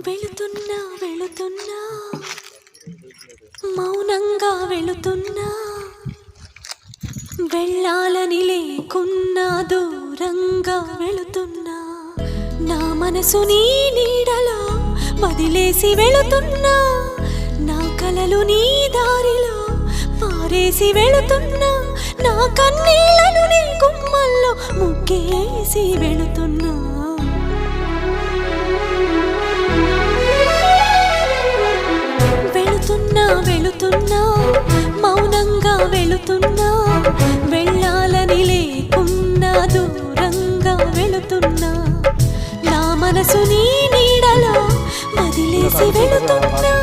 వెళుతున్నా వెళుతున్నా మౌనంగా వెళుతున్నా వెళ్ళాలని లేకున్నా దూరంగా వెళుతున్నా నా మనసు నీ నీడలో వదిలేసి వెళుతున్నా నా కలలు నీ దారిలో పారేసి వెళుతున్నా నా కన్నీళ్లను నీ గుమ్మల్లో ముగ్గేసి వెళుతున్నా వెళుతున్నా వెళుతున్నా మౌనంగా వెళుతున్నా వెళ్ళాలని లేకున్నా దూరంగా వెళుతున్నా నా మనసు నీ నీడలో వదిలేసి వెళుతున్నా